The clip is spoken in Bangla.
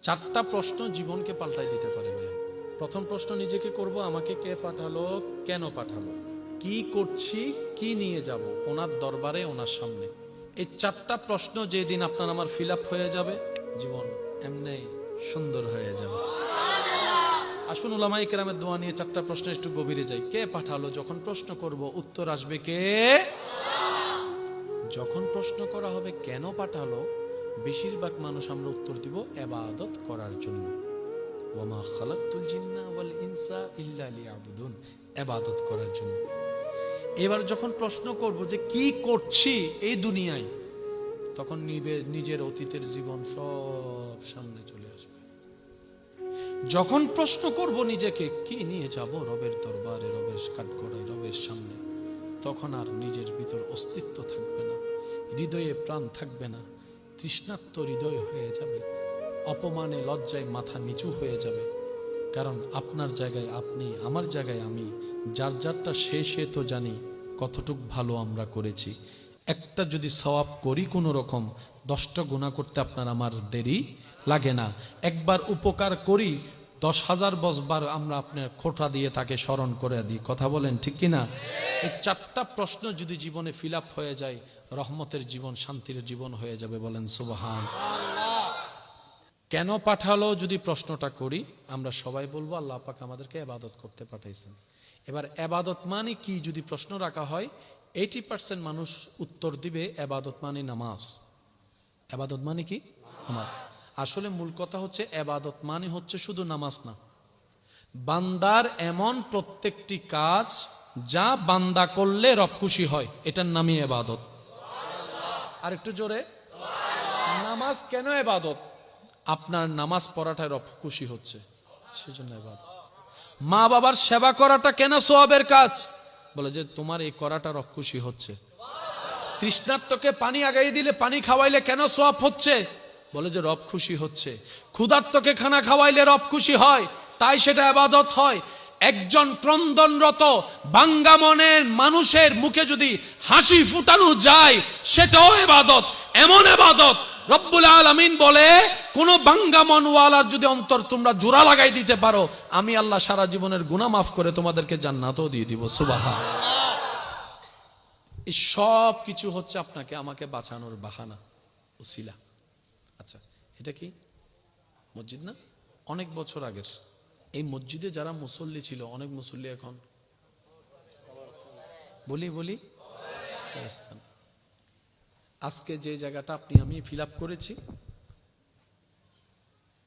চারটা প্রশ্ন জীবনকে পাল্টাই দিতে পারে ভাইয়া। প্রথম প্রশ্ন নিজেকে করব, আমাকে কে পাঠালো, কেন পাঠালো, কি করছি, কি নিয়ে যাব ওনার দরবারে, ওনার সামনে। এই চারটা প্রশ্ন যেদিন আপনার আমার ফিল আপ হয়ে যাবে, জীবন এমনি সুন্দর হয়ে যাবে। আসুন উলামায়ে কেরামের দোয়া নিয়ে চারটা প্রশ্ন একটু গভীরে যাই। কে পাঠালো যখন প্রশ্ন করব, উত্তর আসবে কে। যখন প্রশ্ন করা হবে কেন পাঠালো, বেশিরভাগ মানুষ আমরা উত্তর দিব ইবাদত করার জন্য। ওয়ামা খালাকতুল জিন্না ওয়াল ইনসা ইল্লা লিয়াবুদুন, ইবাদত করার জন্য। এবার যখন প্রশ্ন করব যে কি করছি এই দুনিয়ায়, তখন নিজের অতীতের জীবন সব সামনে চলে আসবে। যখন প্রশ্ন করব নিজেকে কি নিয়ে যাব রবের দরবারে, রবের কাঠগড়ায়, রবের সামনে, তখন আর নিজের ভিতর অস্তিত্ব থাকবে না, হৃদয়ে প্রাণ থাকবে না, তৃষ্ণার্ত হৃদয় হয়ে যাবে, অপমানে লজ্জায় মাথা নিচু হয়ে যাবে। কারণ আপনার জায়গায় আপনি, আমার জায়গায় আমি, যার যারটা সে তো জানি কতটুক ভালো আমরা করেছি। একটা যদি সওয়াব করি কোনো রকম, 10টা গুনাহ করতে আপনার আমার দেরি লাগে না। একবার উপকার করি, 10,000 বার আমরা আপনার খোঁটা দিয়ে তাকে স্মরণ করে দিই। কথা বলেন ঠিক কিনা? এই চারটা প্রশ্ন যদি জীবনে ফিল আপ হয়ে যায়, রহমতের জীবন, শান্তির জীবন হয়ে যাবে। বলেন সুবহানাল্লাহ। কেন পাঠালো যদি প্রশ্নটা করি, আমরা সবাই বলবো আল্লাহ পাক আমাদেরকে ইবাদত করতে পাঠাইছেন। এবার ইবাদত মানে কি যদি প্রশ্ন রাখা হয়, 80% মানুষ উত্তর দিবে ইবাদত মানে নামাজ। ইবাদত মানে কি? নামাজ। আসলে মূল কথা হচ্ছে ইবাদত মানে হচ্ছে শুধু নামাজ না, বান্দার এমন প্রত্যেকটি কাজ যা বান্দা করলে রব খুশি হয়, এটার নামই ইবাদত। আর একটু জোরে। নামাজ কেন ইবাদত? আপনার নামাজ পড়াটায় রব খুশি হচ্ছে, সেজন্য ইবাদত। মা বাবার সেবা করাটা কেন সওয়াবের কাজ? বলে যে তোমার এই করাটা রব খুশি হচ্ছে। তৃষ্ণার্তকে পানি আগাই দিলে, পানি খাওয়াইলে কেন সওয়াব হচ্ছে? বলে যে রব খুশি হচ্ছে। ক্ষুধার্তকে খানা খাওয়াইলে রব খুশি হয়, তাই সেটা ইবাদত হয়। একজন ক্রন্দনরত বাঙ্গা মনের মানুষের মুখে যদি হাসি ফুটানো যায়, সেটাও ইবাদত। এমন ইবাদত রব্বুল আলামিন বলে, কোন বাঙ্গা মনওয়ালার যদি অন্তর তোমরা জোড়া লাগাই দিতে পারো, আমি আল্লাহ সারা জীবনের গুনাহ মাফ করে তোমাদেরকে জান্নাতও দিয়ে দিব। সুবহানাল্লাহ। এই সব কিছু হচ্ছে আপনাকে আমাকে বাঁচানোর বাহানা, উসিলা। আচ্ছা, এটা কি মসজিদ না? অনেক বছর আগের এই মসজিদে যারা মুসল্লি ছিল, অনেক মুসল্লি এখন বলি আজকে যে জায়গাটা আপনি আমি ফিল আপ করেছি,